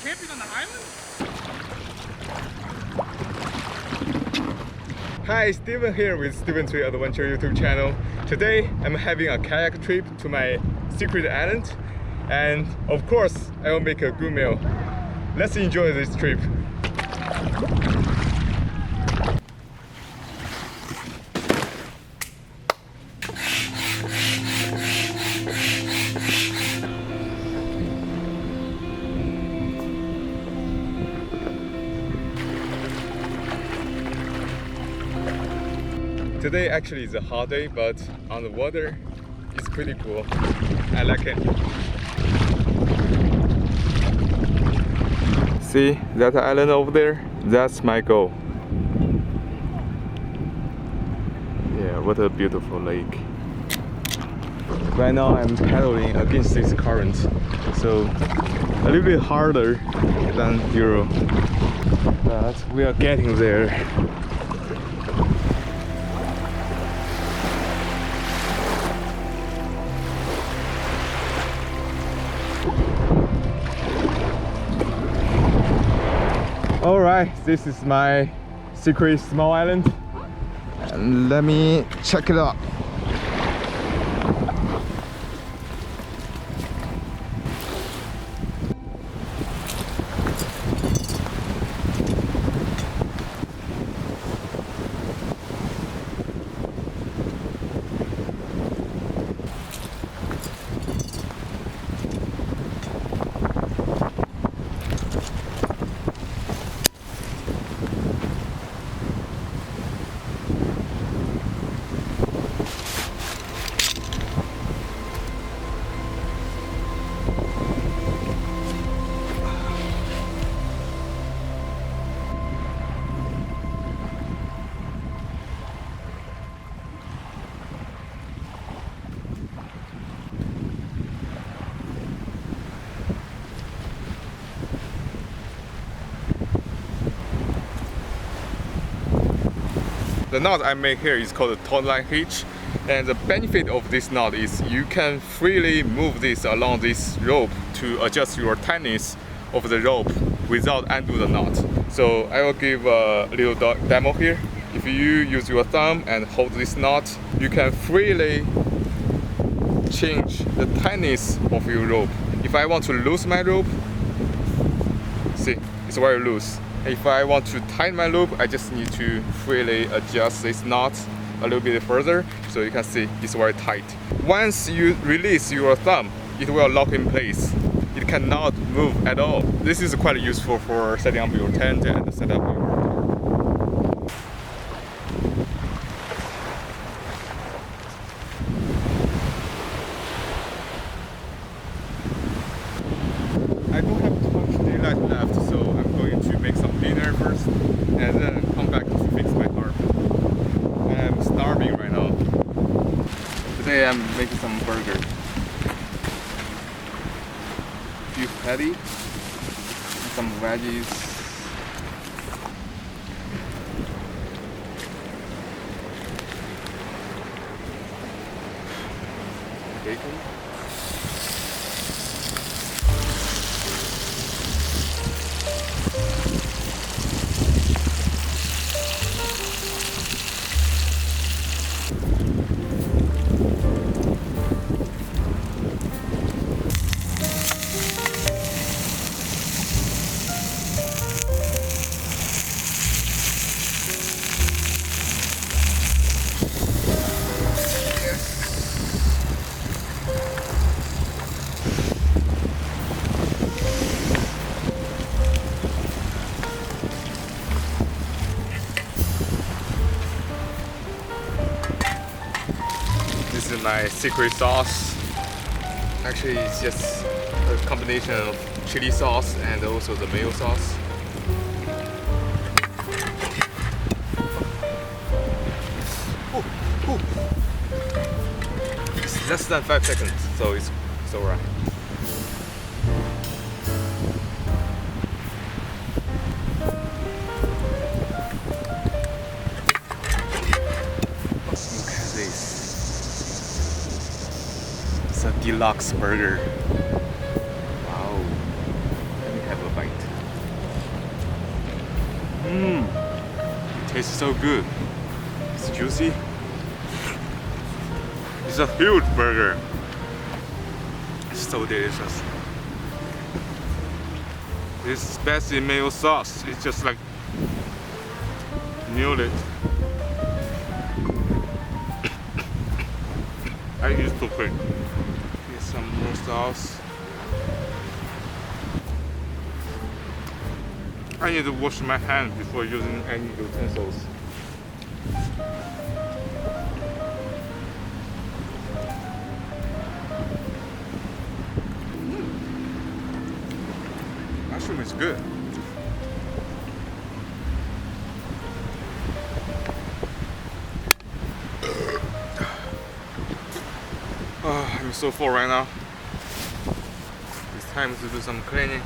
camping on the island? Hi, Steven here with Steven Tree Adventure YouTube channel. Today I'm having a kayak trip to my secret island, and of course I will make a good meal. Let's enjoy this trip. Today actually is a hot day, but on the water it's pretty cool. I like it. See that island over there? That's my goal. Yeah, what a beautiful lake. Right now I'm paddling against this current, so a little bit harder than usual, but we are getting there. Alright, this is my secret small island, and let me check it out. The knot I make here is called a taut line hitch, and the benefit of this knot is you can freely move this along this rope to adjust your tightness of the rope without undo the knot. So I will give a little demo here. If you use your thumb and hold this knot, you can freely change the tightness of your rope. If I want to loosen my rope, see, it's very loose. If I want to tighten my loop, I just need to freely adjust this knot a little bit further, so you can see it's very tight. Once you release your thumb, it will lock in place. It cannot move at all. This is quite useful for setting up your tent and set up your car. I don't have too much daylight left, so I'm going to make some dinner first and then come back to fix my tarp. I'm starving right now. Today I'm making some burger. Beef patty, some veggies. Bacon. This is my secret sauce. Actually, it's just a combination of chili sauce and also the mayo sauce. Ooh, ooh. It's less than 5 seconds, so it's alright. It's a deluxe burger. Wow. Let me have a bite. Tastes so good. It's juicy. It's a huge burger. It's so delicious. This spicy mayo sauce is just like nailed it. I use too quick. Get some more sauce. I need to wash my hands before using any utensils. Mushroom is good. Oh, I'm so full right now. It's time to do some cleaning.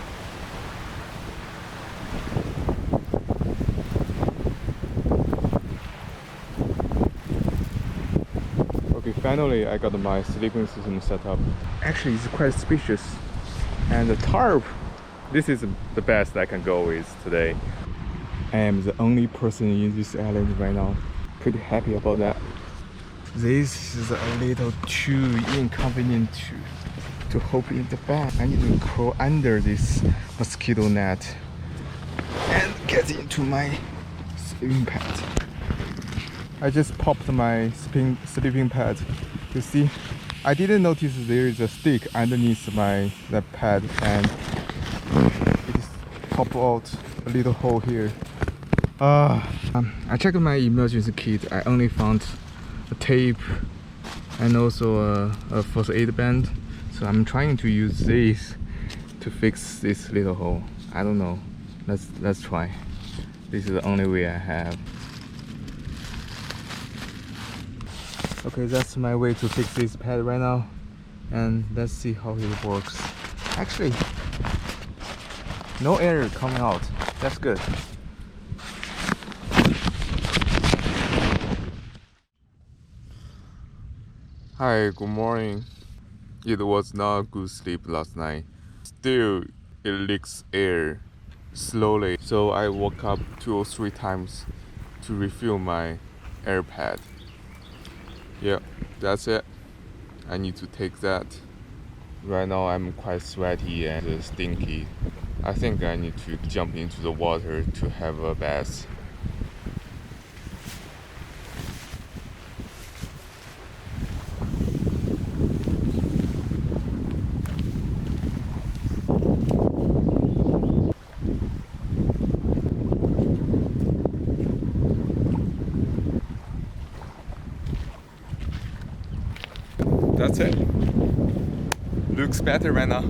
Okay, finally I got my sleeping system set up. Actually, it's quite spacious. And the tarp, this is the best I can go with today. I am the only person in this island right now. Pretty happy about that. This is a little too inconvenient to hop in the bed. I need to crawl under this mosquito net and get into my sleeping pad. I just popped my sleeping pad. You see, I didn't notice there is a stick underneath the pad, and it just popped out a little hole here. I checked my emergency kit. I only found a tape and also a first aid band. So I'm trying to use this to fix this little hole. I don't know. Let's try. This is the only way I have. Okay, that's my way to fix this pad right now, and let's see how it works. Actually, no air coming out. That's good. Hi, good morning. It was not a good sleep last night. Still, it leaks air slowly, so I woke up 2 or 3 times to refill my air pad. Yeah, that's it. I need to take that. Right now I'm quite sweaty and stinky. I think I need to jump into the water to have a bath. That's it. Looks better right now.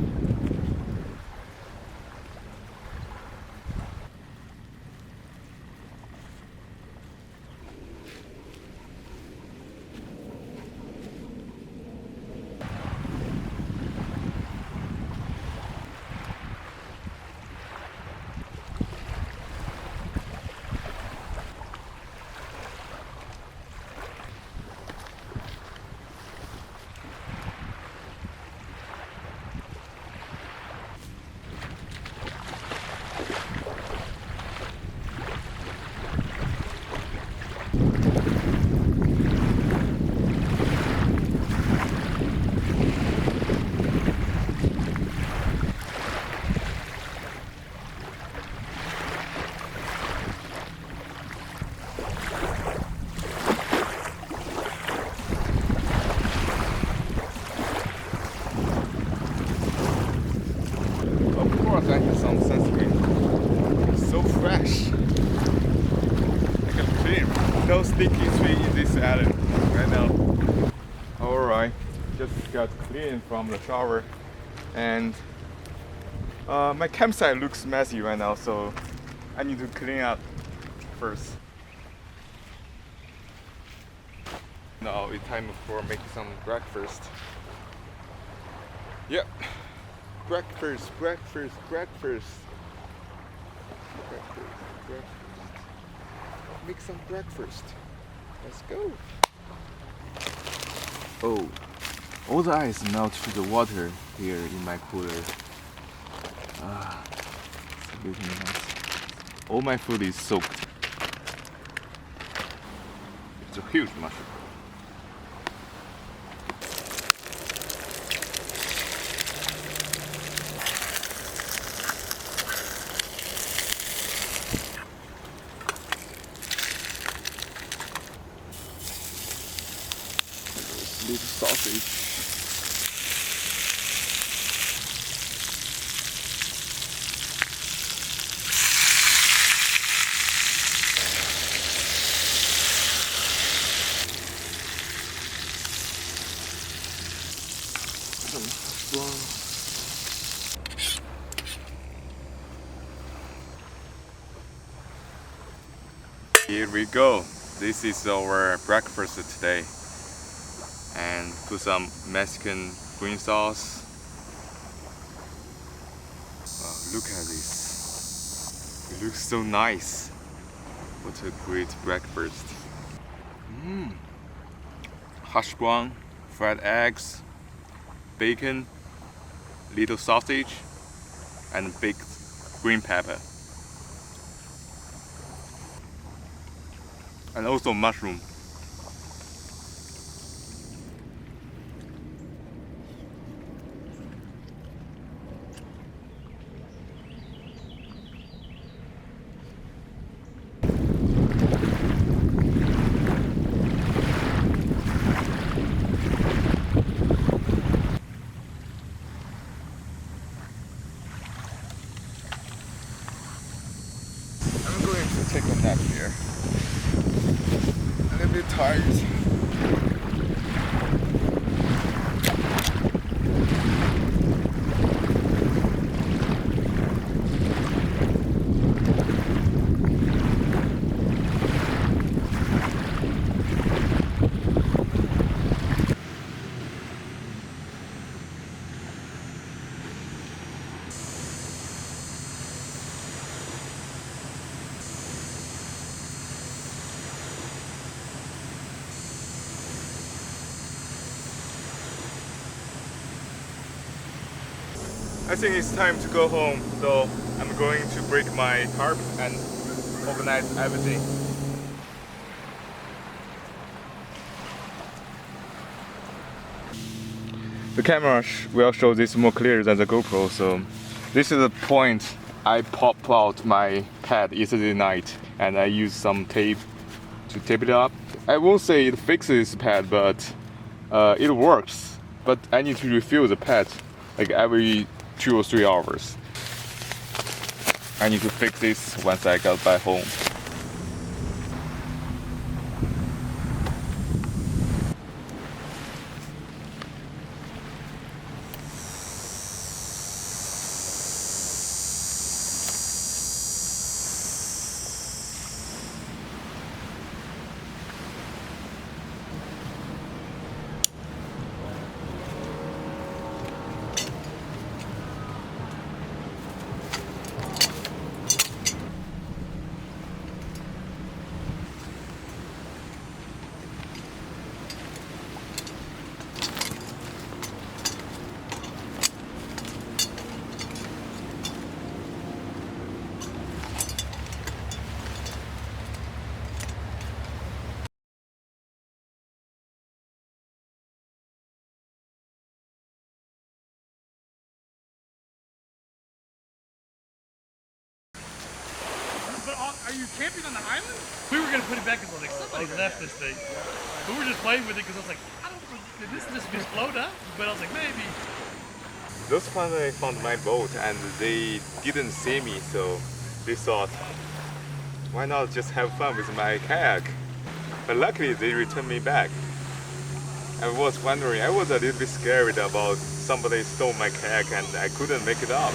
I have some sunscreen. It's so fresh. I can clean. No sticky tree in this island right now. Alright, just got clean from the shower, and my campsite looks messy right now, so I need to clean up first. Now it's time for making some breakfast. Yep. Breakfast. Make some breakfast. Let's go. Oh, all the ice melt to the water here in my cooler. It's really nice. All my food is soaked. It's a huge mushroom. Little sausage. Here we go. This is our breakfast today. And put some Mexican green sauce. Wow, look at this. It looks so nice. What a great breakfast. Hash brown, fried eggs, bacon, little sausage, and baked green pepper. And also mushroom. I'm going to take a nap here. A little bit tired. I think it's time to go home, so I'm going to break my tarp and organize everything. The camera will show this more clear than the GoPro, so this is the point I pop out my pad yesterday night and I use some tape to tape it up. I won't say it fixes the pad, but it works. But I need to refill the pad like every 2 or 3 hours. I need to fix this once I get back home. Are you camping on the island? We were gonna put it back because like somebody left this thing. But we were just playing with it because I was like, I don't know, did this just explode up? But I was like, maybe. Those finally found my boat and they didn't see me, so they thought, why not just have fun with my kayak? But luckily they returned me back. I was wondering, I was a little bit scared about somebody stole my kayak and I couldn't make it out.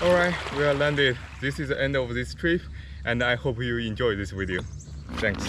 Alright, we are landed. This is the end of this trip And I hope you enjoy this video. Thanks.